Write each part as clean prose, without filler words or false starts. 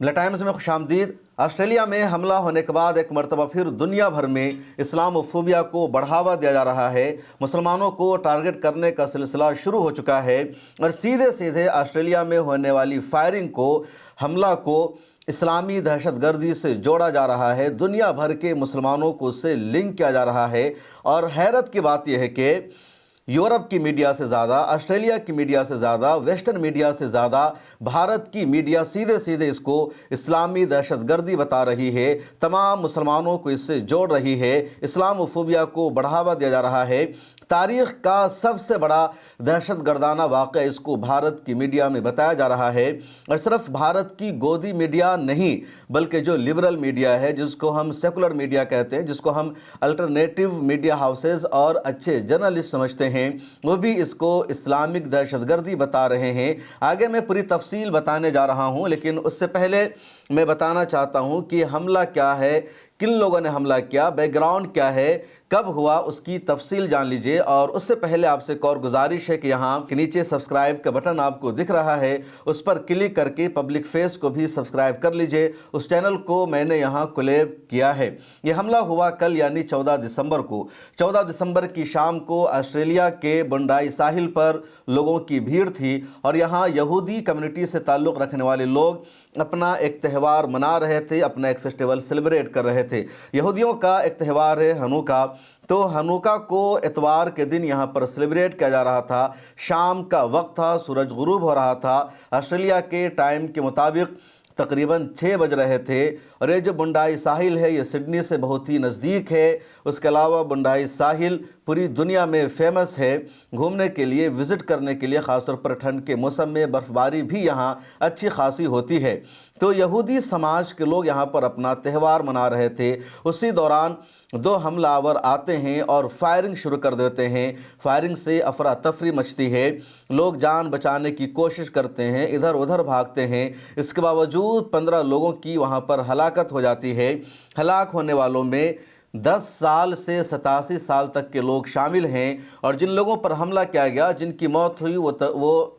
मिला टाइम्स में खुशामदीद। ऑस्ट्रेलिया में हमला होने के बाद एक मरतबा फिर दुनिया भर में इस्लामोफोबिया को बढ़ावा दिया जा रहा है। मुसलमानों को टारगेट करने का सिलसिला शुरू हो चुका है और सीधे सीधे ऑस्ट्रेलिया में होने वाली फायरिंग को, हमला को इस्लामी दहशतगर्दी से जोड़ा जा रहा है। दुनिया भर के मुसलमानों को उससे लिंक किया जा रहा है। और हैरत की बात यह है कि यूरोप की मीडिया से ज़्यादा, ऑस्ट्रेलिया की मीडिया से ज़्यादा, वेस्टर्न मीडिया से ज़्यादा भारत की मीडिया सीधे सीधे इसको इस्लामी दहशतगर्दी बता रही है, तमाम मुसलमानों को इससे जोड़ रही है, इस्लामोफोबिया को बढ़ावा दिया जा रहा है। तारीख़ का सबसे बड़ा दहशतगर्दाना वाक़या इसको भारत की मीडिया में बताया जा रहा है। और सिर्फ भारत की गोदी मीडिया नहीं, बल्कि जो लिबरल मीडिया है, जिसको हम सेकुलर मीडिया कहते हैं, जिसको हम अल्टरनेटिव मीडिया हाउसेस और अच्छे जर्नलिस्ट समझते हैं, वो भी इसको इस्लामिक दहशतगर्दी बता रहे हैं। आगे मैं पूरी तफसील बताने जा रहा हूँ, लेकिन उससे पहले मैं बताना चाहता हूँ कि हमला क्या है, किन लोगों ने हमला किया, बैकग्राउंड क्या है, कब हुआ, उसकी तफसील जान लीजिए। और उससे पहले आपसे एक और गुजारिश है कि यहाँ के नीचे सब्सक्राइब का बटन आपको दिख रहा है, उस पर क्लिक करके पब्लिक फेस को भी सब्सक्राइब कर लीजिए। उस चैनल को मैंने यहाँ कोलैब किया है। ये हमला हुआ कल यानी 14 दिसंबर को। 14 दिसंबर की शाम को ऑस्ट्रेलिया के बंडाई साहिल पर लोगों की भीड़ थी और यहाँ यहूदी कम्युनिटी से ताल्लुक़ रखने वाले लोग अपना एक त्यौहार मना रहे थे, अपना एक फेस्टिवल सेलिब्रेट कर रहे थे। यहूदियों का एक त्यौहार है हनुका। तो हनुका को इतवार के दिन यहाँ पर सेलिब्रेट किया जा रहा था। शाम का वक्त था, सूरज गुरूब हो रहा था। ऑस्ट्रेलिया के टाइम के मुताबिक तकरीबन 6 बज रहे थे। और ये जो बंडाई साहिल है, ये सिडनी से बहुत ही नज़दीक है। उसके अलावा बंडाई साहिल पूरी दुनिया में फ़ेमस है घूमने के लिए, विज़िट करने के लिए। ख़ासतौर पर ठंड के मौसम में बर्फ़बारी भी यहाँ अच्छी खासी होती है। तो यहूदी समाज के लोग यहाँ पर अपना त्यौहार मना रहे थे। उसी दौरान 2 हमलावर आते हैं और फायरिंग शुरू कर देते हैं। फायरिंग से अफरा तफरी मचती है, लोग जान बचाने की कोशिश करते हैं, इधर उधर भागते हैं। इसके बावजूद 15 लोगों की वहाँ पर हलाकत हो जाती है। हलाक होने वालों में 10 साल से 87 साल तक के लोग शामिल हैं। और जिन लोगों पर हमला किया गया, जिनकी मौत हुई, वो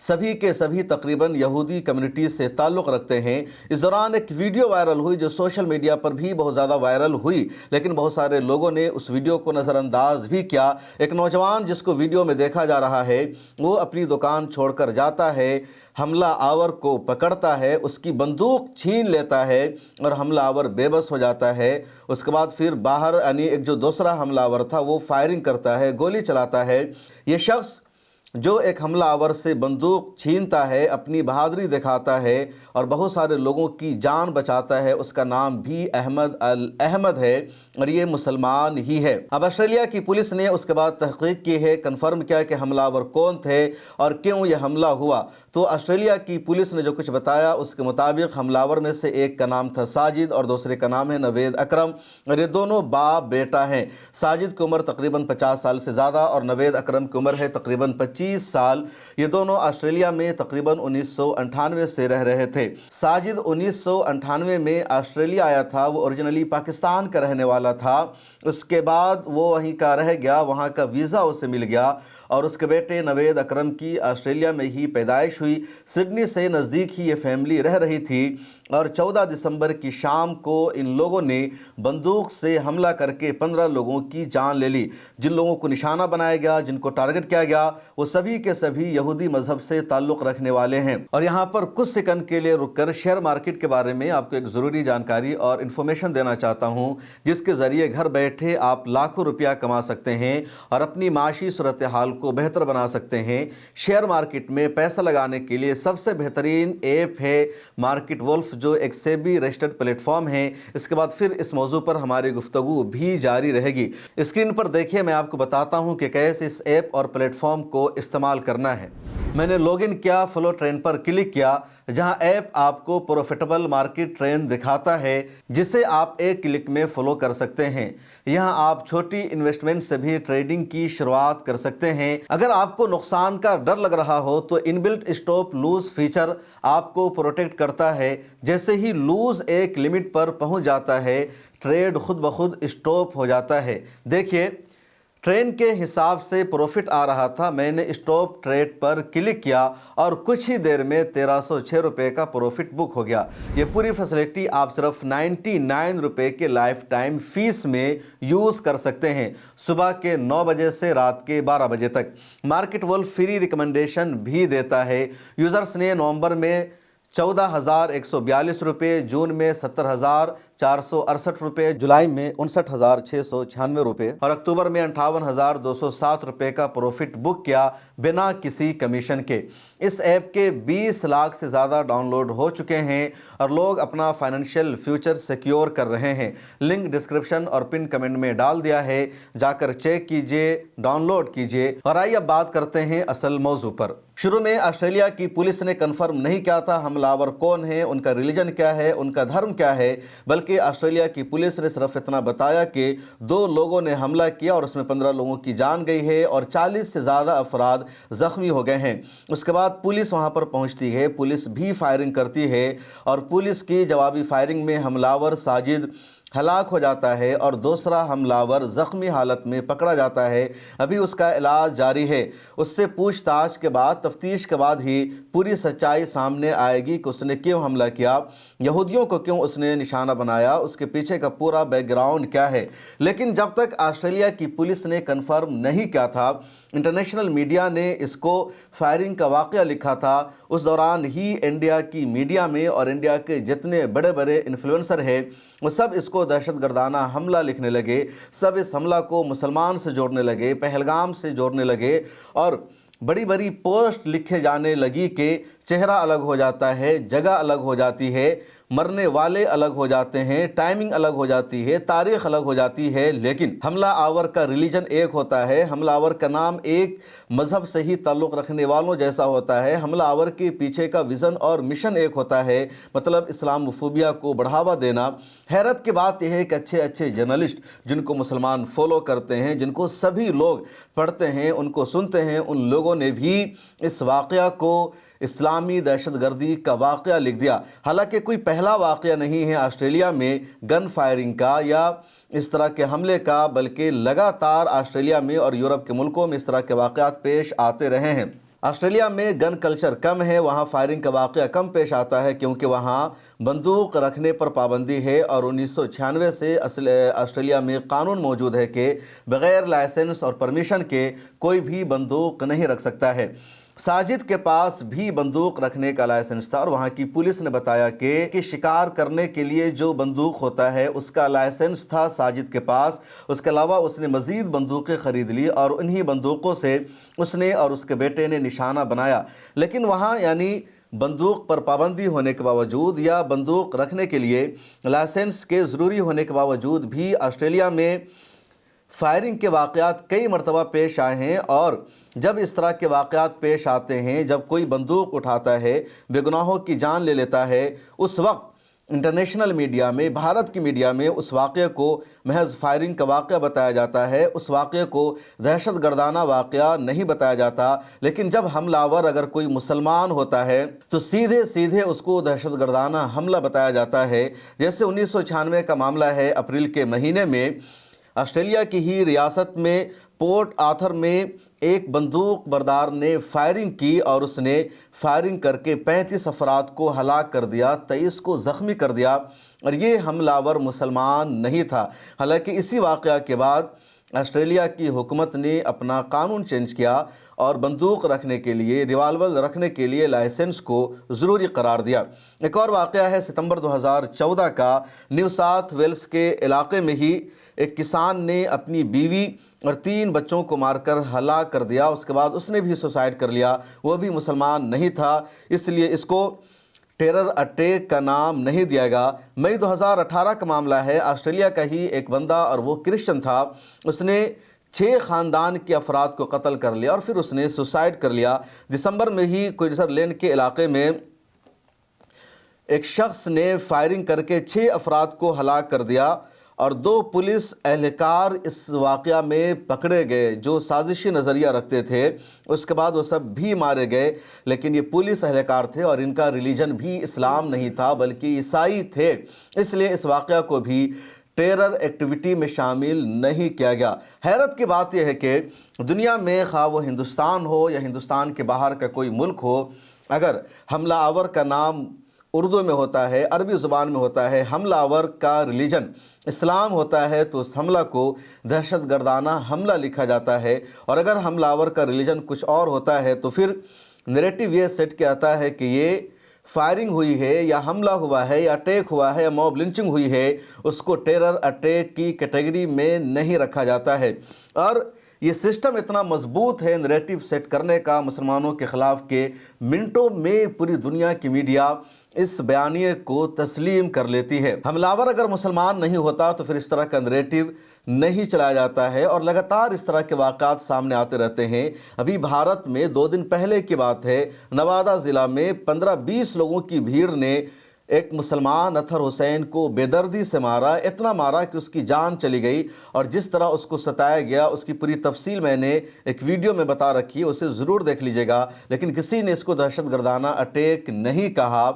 सभी के सभी तकरीबन यहूदी कम्युनिटी से ताल्लुक़ रखते हैं। इस दौरान एक वीडियो वायरल हुई जो सोशल मीडिया पर भी बहुत ज़्यादा वायरल हुई, लेकिन बहुत सारे लोगों ने उस वीडियो को नज़रअंदाज भी किया। एक नौजवान जिसको वीडियो में देखा जा रहा है, वो अपनी दुकान छोड़कर जाता है, हमला आवर को पकड़ता है, उसकी बंदूक छीन लेता है और हमला आवर बेबस हो जाता है। उसके बाद फिर बाहर यानी एक जो दूसरा हमलावर था वो फायरिंग करता है, गोली चलाता है। ये शख्स जो एक हमलावर से बंदूक छीनता है, अपनी बहादुरी दिखाता है और बहुत सारे लोगों की जान बचाता है, उसका नाम भी अहमद अल अहमद है और ये मुसलमान ही है। अब ऑस्ट्रेलिया की पुलिस ने उसके बाद तहकीक की है, कन्फर्म किया कि हमलावर कौन थे और क्यों ये हमला हुआ। तो ऑस्ट्रेलिया की पुलिस ने जो कुछ बताया उसके मुताबिक हमलावर में से एक का नाम था साजिद और दूसरे का नाम है नवेद अकरम और ये दोनों बाप बेटा हैं। साजिद की उम्र तकरीबन 50 साल से ज़्यादा और नवेद अकरम की उम्र है तकरीबन 25 साल। ये दोनों ऑस्ट्रेलिया में तकरीबन 1998 से रह रहे थे। साजिद 1998 में ऑस्ट्रेलिया आया था, वो ओरिजिनली पाकिस्तान का रहने वाला था। उसके बाद वो वहीं का रह गया, वहाँ का वीज़ा उसे मिल गया और उसके बेटे नवेद अकरम की ऑस्ट्रेलिया में ही पैदाइश हुई। सिडनी से नज़दीक ही ये फैमिली रह रही थी और 14 दिसंबर की शाम को इन लोगों ने बंदूक से हमला करके 15 लोगों की जान ले ली। जिन लोगों को निशाना बनाया गया, जिनको टारगेट किया गया, वो सभी के सभी यहूदी मज़हब से ताल्लुक़ रखने वाले हैं। और यहाँ पर कुछ सेकंड के लिए रुककर शेयर मार्केट के बारे में आपको एक ज़रूरी जानकारी और इन्फॉर्मेशन देना चाहता हूँ, जिसके ज़रिए घर बैठे आप लाखों रुपया कमा सकते हैं और अपनी माशी सूरत हाल को बेहतर बना सकते हैं। शेयर मार्केट में पैसा लगाने के लिए सबसे बेहतरीन ऐप है मार्केट वुल्फ, जो एक सेबी रजिस्टर्ड प्लेटफॉर्म है। इसके बाद फिर इस मौजू पर हमारी गुफ्तगू भी जारी रहेगी। स्क्रीन पर देखिए, मैं आपको बताता हूं कि कैसे इस ऐप और प्लेटफॉर्म को इस्तेमाल करना है। मैंने लॉगिन किया, फॉलो ट्रेंड पर क्लिक किया, जहां ऐप आपको प्रॉफिटेबल मार्केट ट्रेंड दिखाता है, जिसे आप एक क्लिक में फॉलो कर सकते हैं। यहां आप छोटी इन्वेस्टमेंट से भी ट्रेडिंग की शुरुआत कर सकते हैं। अगर आपको नुकसान का डर लग रहा हो तो इनबिल्ट स्टॉप लूज फीचर आपको प्रोटेक्ट करता है। जैसे ही लूज एक लिमिट पर पहुंच जाता है, ट्रेड खुद ब खुद स्टॉप हो जाता है। देखिए, ट्रेन के हिसाब से प्रॉफिट आ रहा था। मैंने स्टॉप ट्रेड पर क्लिक किया और कुछ ही देर में 1306 रुपये का प्रॉफिट बुक हो गया। ये पूरी फैसिलिटी आप सिर्फ 99 रुपये के लाइफ टाइम फीस में यूज़ कर सकते हैं, सुबह के 9 बजे से रात के 12 बजे तक। मार्केट वॉल फ्री रिकमेंडेशन भी देता है। यूज़र्स ने नवंबर में 14,142 रुपये, जून में 70,468 रुपये, जुलाई में 59,696 रुपये और अक्टूबर में 58,207 रुपये का प्रॉफिट बुक किया बिना किसी कमीशन के। इस ऐप के 20 लाख से ज़्यादा डाउनलोड हो चुके हैं और लोग अपना फाइनेंशियल फ्यूचर सिक्योर कर रहे हैं। लिंक डिस्क्रिप्शन और पिन कमेंट में डाल दिया है, जाकर चेक कीजिए, डाउनलोड कीजिए। और आइए अब बात करते हैं असल मौजू पर। शुरू में ऑस्ट्रेलिया की पुलिस ने कंफर्म नहीं किया था हमलावर कौन है, उनका रिलीजन क्या है, उनका धर्म क्या है, बल्कि ऑस्ट्रेलिया की पुलिस ने सिर्फ इतना बताया कि 2 लोगों ने हमला किया और उसमें 15 लोगों की जान गई है और 40 से ज़्यादा अफराद ज़ख्मी हो गए हैं। उसके बाद पुलिस वहां पर पहुंचती है, पुलिस भी फायरिंग करती है और पुलिस की जवाबी फायरिंग में हमलावर साजिद हलाक हो जाता है और दूसरा हमलावर ज़ख्मी हालत में पकड़ा जाता है। अभी उसका इलाज जारी है। उससे पूछताछ के बाद, तफ्तीश के बाद ही पूरी सच्चाई सामने आएगी कि उसने क्यों हमला किया, यहूदियों को क्यों उसने निशाना बनाया, उसके पीछे का पूरा बैकग्राउंड क्या है। लेकिन जब तक ऑस्ट्रेलिया की पुलिस ने कन्फर्म नहीं किया था, इंटरनेशनल मीडिया ने इसको फायरिंग का वाक़या लिखा था, उस दौरान ही इंडिया की मीडिया में और इंडिया के जितने बड़े बड़े इन्फ्लुएंसर हैं वो सब इसको दहशतगर्दाना हमला लिखने लगे। सब इस हमला को मुसलमान से जोड़ने लगे, पहलगाम से जोड़ने लगे और बड़ी बड़ी पोस्ट लिखे जाने लगी कि चेहरा अलग हो जाता है, जगह अलग हो जाती है, मरने वाले अलग हो जाते हैं, टाइमिंग अलग हो जाती है, तारीख अलग हो जाती है, लेकिन हमला आवर का रिलीजन एक होता है, हमला आवर का नाम एक मज़हब से ही ताल्लुक़ रखने वालों जैसा होता है, हमला आवर के पीछे का विज़न और मिशन एक होता है, मतलब इस्लामोफोबिया को बढ़ावा देना। हैरत की बात यह है कि अच्छे अच्छे जर्नलिस्ट जिनको मुसलमान फॉलो करते हैं, जिनको सभी लोग पढ़ते हैं, उनको सुनते हैं, उन लोगों ने भी इस वाक़या को इस्लामी दहशतगर्दी का वाक़या लिख दिया। हालांकि कोई पहला वाक़या नहीं है ऑस्ट्रेलिया में गन फायरिंग का या इस तरह के हमले का, बल्कि लगातार ऑस्ट्रेलिया में और यूरोप के मुल्कों में इस तरह के वाक़यात पेश आते रहे हैं। ऑस्ट्रेलिया में गन कल्चर कम है, वहाँ फायरिंग का वाक़या कम पेश आता है क्योंकि वहाँ बंदूक रखने पर पाबंदी है और 1996 से ऑस्ट्रेलिया में कानून मौजूद है कि बग़ैर लाइसेंस और परमिशन के कोई भी बंदूक नहीं रख सकता है। साजिद के पास भी बंदूक रखने का लाइसेंस था और वहाँ की पुलिस ने बताया कि शिकार करने के लिए जो बंदूक होता है उसका लाइसेंस था साजिद के पास। उसके अलावा उसने मज़ीद बंदूकें ख़रीद ली और उन्हीं बंदूकों से उसने और उसके बेटे ने निशाना बनाया। लेकिन वहाँ यानी बंदूक पर पाबंदी होने के बावजूद या बंदूक रखने के लिए लाइसेंस के ज़रूरी होने के बावजूद भी ऑस्ट्रेलिया में फायरिंग के वाक़यात कई मरतबा पेश आए हैं। और जब इस तरह के वाक़यात पेश आते हैं, जब कोई बंदूक उठाता है, बेगुनाहों की जान ले लेता है, उस वक्त इंटरनेशनल मीडिया में, भारत की मीडिया में उस वाक़े को महज फायरिंग का वाक़या बताया जाता है, उस वाक़े को दहशतगर्दाना वाक़या नहीं बताया जाता। लेकिन जब हमलावर अगर कोई मुसलमान होता है तो सीधे सीधे उसको दहशतगर्दाना हमला बताया जाता है। जैसे 1996 का मामला है, अप्रैल के महीने में ऑस्ट्रेलिया की ही रियासत में पोर्ट आर्थर में एक बंदूक बरदार ने फायरिंग की और उसने फायरिंग करके 35 अफराद को हलाक कर दिया, 23 को ज़ख्मी कर दिया और ये हमलावर मुसलमान नहीं था। हालांकि इसी वाक़या के बाद ऑस्ट्रेलिया की हुकूमत ने अपना कानून चेंज किया और बंदूक रखने के लिए, रिवाल्वर रखने के लिए लाइसेंस को ज़रूरी करार दिया। एक और वाक़या है सितंबर 2014 का, न्यू साउथ वेल्स के इलाके में ही एक किसान ने अपनी बीवी और 3 बच्चों को मारकर हलाक कर दिया। उसके बाद उसने भी सुसाइड कर लिया, वो भी मुसलमान नहीं था, इसलिए इसको टेरर अटैक का नाम नहीं दिया गया। मई 2018 का मामला है, ऑस्ट्रेलिया का ही एक बंदा और वो क्रिश्चियन था, उसने 6 ख़ानदान के अफराद को कत्ल कर लिया और फिर उसने सुसाइड कर लिया। दिसंबर में ही क्वींसलैंड के इलाके में एक शख्स ने फायरिंग करके 6 अफराद को हलाक कर दिया और 2 पुलिस एहलकार इस वाक़या में पकड़े गए जो साजिशी नज़रिया रखते थे। उसके बाद वो सब भी मारे गए, लेकिन ये पुलिस एहलकार थे और इनका रिलीजन भी इस्लाम नहीं था बल्कि ईसाई थे, इसलिए इस वाक़या को भी टेरर एक्टिविटी में शामिल नहीं किया गया। हैरत की बात यह है कि दुनिया में खा वो हिंदुस्तान हो या हिंदुस्तान के बाहर का कोई मुल्क हो, अगर हमला आवर का नाम उर्दू में होता है, अरबी ज़ुबान में होता है, हमलावर का रिलीजन इस्लाम होता है, तो उस हमला को दहशत गर्दाना हमला लिखा जाता है। और अगर हमलावर का रिलीजन कुछ और होता है तो फिर नैरेटिव ये सेट किया जाता है कि ये फायरिंग हुई है या हमला हुआ है या अटैक हुआ है या मॉब लिंचिंग हुई है, उसको टेरर अटैक की कैटेगरी में नहीं रखा जाता है। और ये सिस्टम इतना मजबूत है नैरेटिव सेट करने का मुसलमानों के ख़िलाफ़ के मिनटों में पूरी दुनिया की मीडिया इस बयानिए को तस्लीम कर लेती है। हमलावर अगर मुसलमान नहीं होता तो फिर इस तरह का नैरेटिव नहीं चलाया जाता है और लगातार इस तरह के वाक़ात सामने आते रहते हैं। अभी भारत में 2 दिन पहले की बात है, नवादा ज़िला में 15-20 लोगों की भीड़ ने एक मुसलमान अतहर हुसैन को बेदर्दी से मारा, इतना मारा कि उसकी जान चली गई। और जिस तरह उसको सताया गया उसकी पूरी तफसील मैंने एक वीडियो में बता रखी है, उसे ज़रूर देख लीजिएगा। लेकिन किसी ने इसको दहशतगर्दाना अटैक नहीं कहा।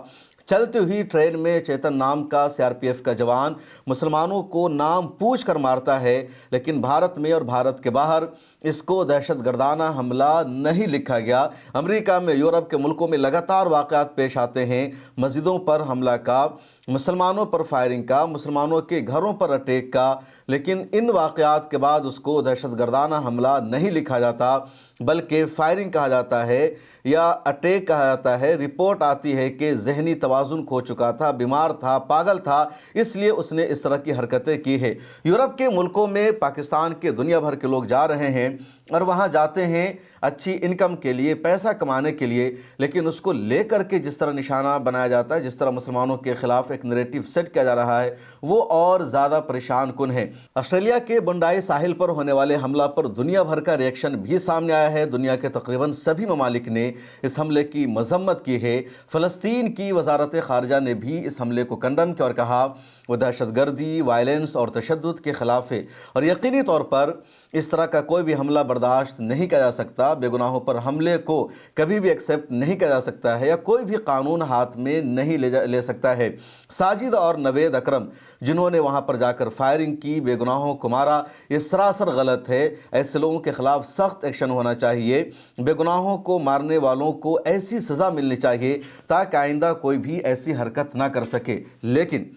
चलती हुई ट्रेन में चेतन नाम का सीआरपीएफ का जवान मुसलमानों को नाम पूछ कर मारता है, लेकिन भारत में और भारत के बाहर इसको दहशतगर्दाना हमला नहीं लिखा गया। अमेरिका में, यूरोप के मुल्कों में लगातार वाक़यात पेश आते हैं मस्जिदों पर हमला का, मुसलमानों पर फायरिंग का, मुसलमानों के घरों पर अटैक का, लेकिन इन वाक़यात के बाद उसको दहशतगर्दाना हमला नहीं लिखा जाता बल्कि फायरिंग कहा जाता है या अटैक कहा जाता है। रिपोर्ट आती है कि जहनी तवाज़ुन खो चुका था, बीमार था, पागल था, इसलिए उसने इस तरह की हरकतें की है। यूरोप के मुल्कों में पाकिस्तान के दुनिया भर के लोग जा रहे हैं और वहाँ जाते हैं अच्छी इनकम के लिए, पैसा कमाने के लिए, लेकिन उसको लेकर के जिस तरह निशाना बनाया जाता है, जिस तरह मुसलमानों के ख़िलाफ़ एक नैरेटिव सेट किया जा रहा है, वो और ज़्यादा परेशान कुन है। ऑस्ट्रेलिया के बंडाई साहिल पर होने वाले हमला पर दुनिया भर का रिएक्शन भी सामने आया है। दुनिया के तकरीबन सभी ममालिक ने इस हमले की मजम्मत की है। फ़लस्तीन की वजारत ख़ारजा ने भी इस हमले को कंडम किया और कहा वो दहशतगर्दी, वायलेंस और तशद्दुद के ख़िलाफ़ है और यकीनी तौर पर इस तरह का कोई भी हमला बर्दाश्त नहीं किया जा सकता। बेगुनाहों पर हमले को कभी भी एक्सेप्ट नहीं किया जा सकता है या कोई भी कानून हाथ में नहीं ले सकता है। साजिद और नवेद अकरम जिन्होंने वहां पर जाकर फायरिंग की, बेगुनाहों को मारा, ये सरासर गलत है। ऐसे लोगों के खिलाफ सख्त एक्शन होना चाहिए। बेगुनाहों को मारने वालों को ऐसी सज़ा मिलनी चाहिए ताकि आइंदा कोई भी ऐसी हरकत ना कर सके। लेकिन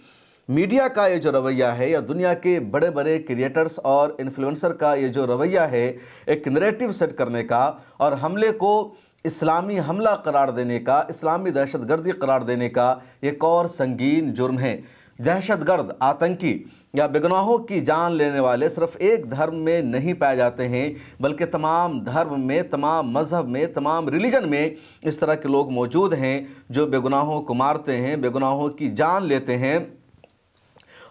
मीडिया का ये जो रवैया है या दुनिया के बड़े बड़े क्रिएटर्स और इन्फ्लुएंसर का ये जो रवैया है एक नैरेटिव सेट करने का और हमले को इस्लामी हमला करार देने का, इस्लामी दहशतगर्दी करार देने का एक और संगीन जुर्म है। दहशतगर्द, आतंकी या बेगुनाहों की जान लेने वाले सिर्फ एक धर्म में नहीं पाए जाते हैं बल्कि तमाम धर्म में, तमाम मज़हब में, तमाम रिलीजन में इस तरह के लोग मौजूद हैं जो बेगुनाहों को मारते हैं, बेगुनाहों की जान लेते हैं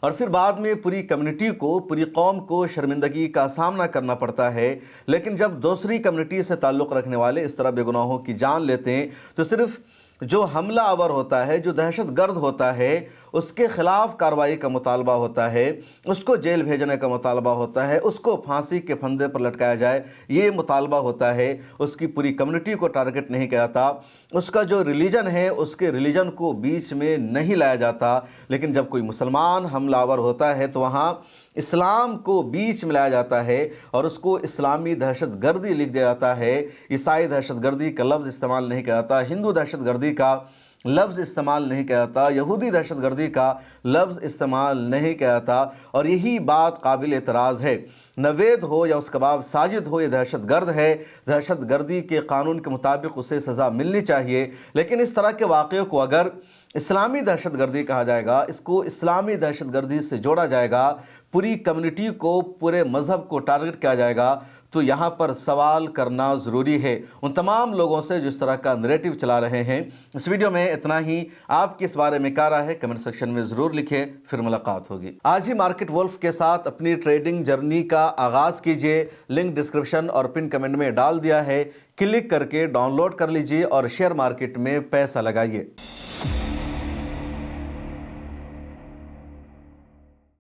और फिर बाद में पूरी कम्युनिटी को, पूरी कौम को शर्मिंदगी का सामना करना पड़ता है। लेकिन जब दूसरी कम्युनिटी से ताल्लुक़ रखने वाले इस तरह बेगुनाहों की जान लेते हैं तो सिर्फ जो हमला आवर होता है, जो दहशतगर्द होता है, उसके ख़िलाफ़ कार्रवाई का मुतालबा होता है, उसको जेल भेजने का मुतालबा होता है, उसको फांसी के फंदे पर लटकाया जाए ये मुतालबा होता है। उसकी पूरी कम्युनिटी को टारगेट नहीं किया जाता, उसका जो रिलीजन है उसके रिलीजन को बीच में नहीं लाया जाता। लेकिन जब कोई मुसलमान हमलावर होता है तो वहाँ इस्लाम को बीच में लाया जाता है और उसको इस्लामी दहशतगर्दी लिख दिया जाता है। ईसाई दहशतगर्दी का लफ्ज़ इस्तेमाल नहीं किया जाता, हिंदू दहशतगर्दी का लफ्ज़ इस्तेमाल नहीं किया जाता, यहूदी दहशतगर्दी का लफ्ज़ इस्तेमाल नहीं किया जाता। और यही बात काबिल एतराज़ है। नवेद हो या उसके बाद साजिद हो, ये दहशतगर्द है, दहशतगर्दी के कानून के मुताबिक उसे सज़ा मिलनी चाहिए। लेकिन इस तरह के वाक़े को अगर इस्लामी दहशतगर्दी कहा जाएगा, इसको इस्लामी दहशतगर्दी से जोड़ा जाएगा, पूरी कम्युनिटी को, पूरे मज़हब को टारगेट किया जाएगा, तो यहाँ पर सवाल करना ज़रूरी है उन तमाम लोगों से जो इस तरह का नैरेटिव चला रहे हैं। इस वीडियो में इतना ही। आपकी इस बारे में क्या राय है कमेंट सेक्शन में ज़रूर लिखें, फिर मुलाकात होगी। आज ही मार्केट वुल्फ के साथ अपनी ट्रेडिंग जर्नी का आगाज़ कीजिए। लिंक डिस्क्रिप्शन और पिन कमेंट में डाल दिया है, क्लिक करके डाउनलोड कर लीजिए और शेयर मार्केट में पैसा लगाइए।